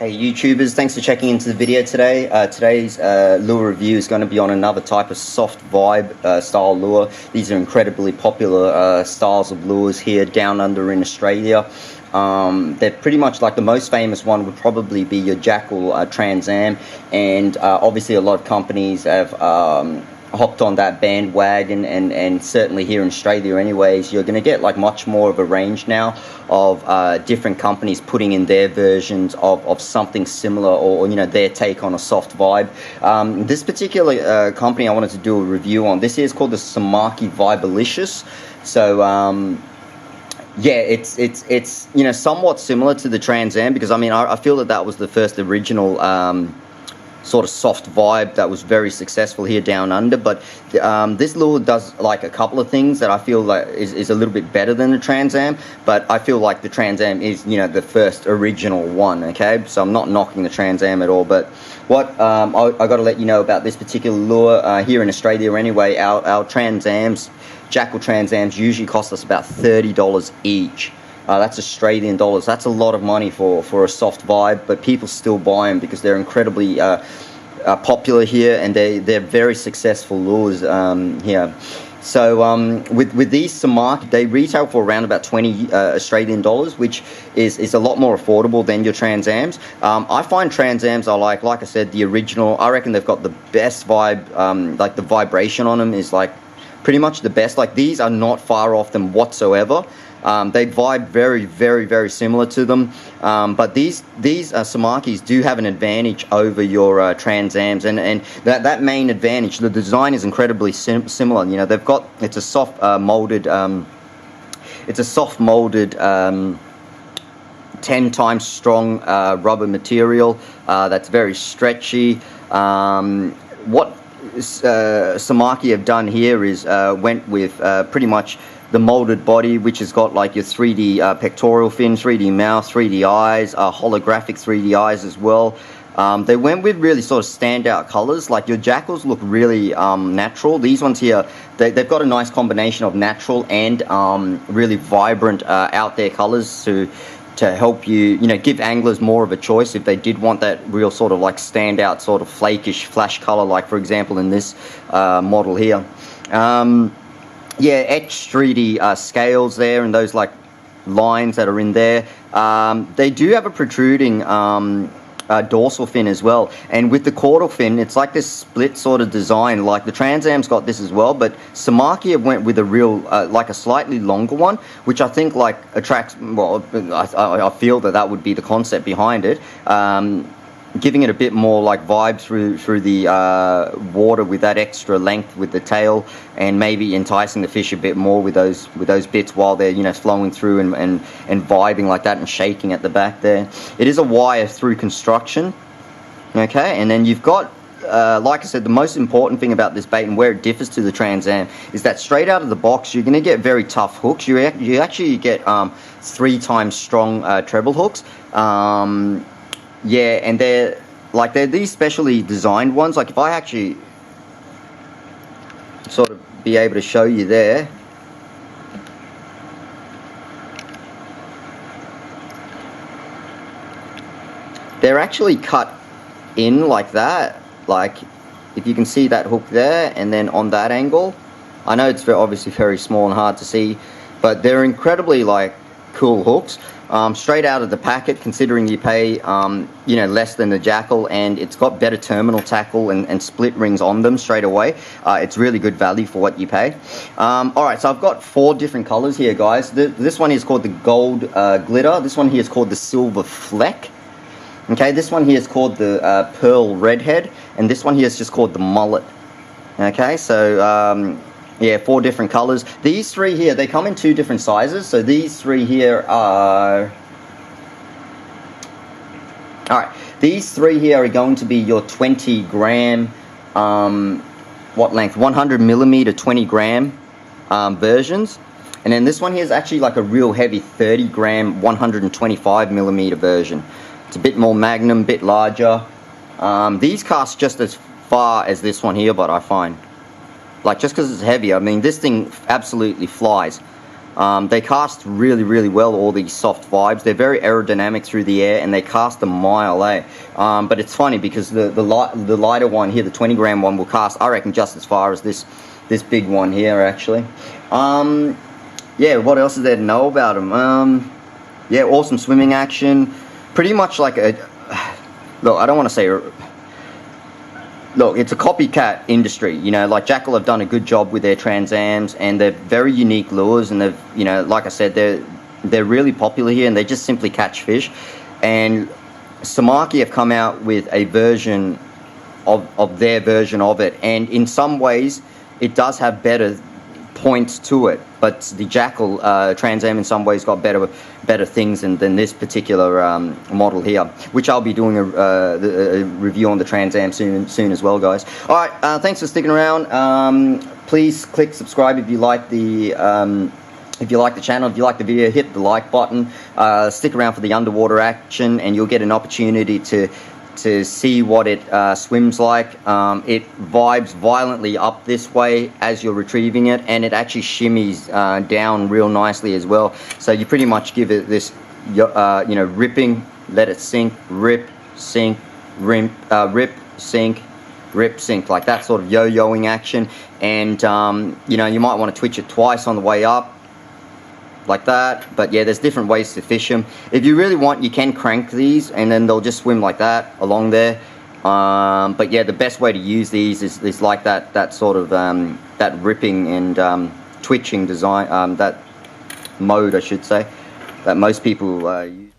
Hey YouTubers, thanks for checking into the video today. Today's lure review is going to be on another type of soft vibe style lure. These are incredibly popular styles of lures here down under in Australia. They're pretty much like the most famous one would probably be your Jackall Transam, and obviously a lot of companies have hopped on that bandwagon, and certainly here in Australia anyways, you're going to get like much more of a range now of different companies putting in their versions of something similar, or you know, their take on a soft vibe. This particular company I wanted to do a review on, this is called the Samaki Vibelicious. So yeah, it's you know, somewhat similar to the Trans Am, because I mean I feel that was the first original sort of soft vibe that was very successful here down under. But this lure does like a couple of things that I feel like is a little bit better than the Trans Am, but I feel like the Trans Am is, you know, the first original one. Okay, so I'm not knocking the Trans Am at all, but what I got to let you know about this particular lure here in Australia anyway, our Trans Ams, Jackall Transams, usually cost us about $30 each. That's Australian dollars. That's a lot of money for a soft vibe, but people still buy them because they're incredibly popular here, and they're very successful lures here. So with these Samaki, they retail for around about 20 Australian dollars, which is a lot more affordable than your Trans Ams. I find Trans Ams are like I said, the original. I reckon they've got the best vibe. Like the vibration on them is like pretty much the best. Like these are not far off them whatsoever. They vibe very similar to them, but these Samakis do have an advantage over your Trans Ams, and that main advantage, the design is incredibly similar. You know, they've got, it's a soft molded 10 times strong rubber material that's very stretchy. What Samaki have done here is went with pretty much the molded body, which has got like your 3D pectoral fin, 3D mouth, 3D eyes, holographic 3D eyes as well. They went with really sort of standout colors. Like your Jackalls look really natural. These ones here, they've got a nice combination of natural and really vibrant out there colors to help you know, give anglers more of a choice if they did want that real sort of like standout sort of flakish flash color, like for example in this model here. Yeah, etched 3D scales there, and those like lines that are in there. They do have a protruding dorsal fin as well, and with the caudal fin, it's like this split sort of design. Like the Trans Am's got this as well, but Samaki have went with a real like a slightly longer one, which I think like attracts, well, I feel that would be the concept behind it, giving it a bit more like vibe through the water with that extra length with the tail, and maybe enticing the fish a bit more with those bits while they're, you know, flowing through and vibing like that and shaking at the back there. It is a wire through construction, okay, and then you've got like I said, the most important thing about this bait and where it differs to the Trans Am is that straight out of the box you're going to get very tough hooks. You actually get 3 times strong treble hooks. Yeah, and they're these specially designed ones. Like if I actually sort of be able to show you there, they're actually cut in like that. Like if you can see that hook there, and then on that angle, I know it's obviously very small and hard to see, but they're incredibly like cool hooks. Straight out of the packet, considering you pay you know, less than the Jackall, and it's got better terminal tackle and split rings on them straight away. It's really good value for what you pay. Alright, so I've got 4 different colors here, guys. This one is called the gold glitter. This one here is called the silver fleck. Okay, this one here is called the pearl redhead, and this one here is just called the mullet. Okay, so yeah, 4 different colors. These 3 here, they come in 2 different sizes. So these 3 here are... Alright, these 3 here are going to be your 20 gram, what length? 100 millimeter, 20 gram versions. And then this one here is actually like a real heavy 30 gram, 125 millimeter version. It's a bit more magnum, bit larger. These cast just as far as this one here, but I find, like, just because it's heavy, I mean, this thing absolutely flies. They cast really, really well, all these soft vibes. They're very aerodynamic through the air, and they cast a mile, eh? But it's funny because the lighter one here, the 20 gram one, will cast, I reckon, just as far as this big one here, actually. Yeah, what else is there to know about them? Yeah, awesome swimming action. Pretty much like a... Look, I don't want to say... Look, it's a copycat industry, you know, like Jackall have done a good job with their Transams, and they're very unique lures, and they've, you know, like I said, they're really popular here, and they just simply catch fish. And Samaki have come out with a version of their version of it, and in some ways it does have better points to it, but the Jackall Transam in some ways got better things than this particular model here, which I'll be doing a review on the Transam soon as well, guys. All right, thanks for sticking around. Please click subscribe if you like the channel. If you like the video, hit the like button. Stick around for the underwater action, and you'll get an opportunity to see what it swims like. It vibes violently up this way as you're retrieving it, and it actually shimmies down real nicely as well. So you pretty much give it this, you know, ripping, let it sink, rip, sink, rip, sink, rip, sink, like that sort of yo-yoing action. And you know, you might want to twitch it twice on the way up, like that. But yeah, there's different ways to fish them. If you really want, you can crank these, and then they'll just swim like that along there. But yeah, the best way to use these is like that sort of that ripping and twitching design, that mode, I should say, that most people use.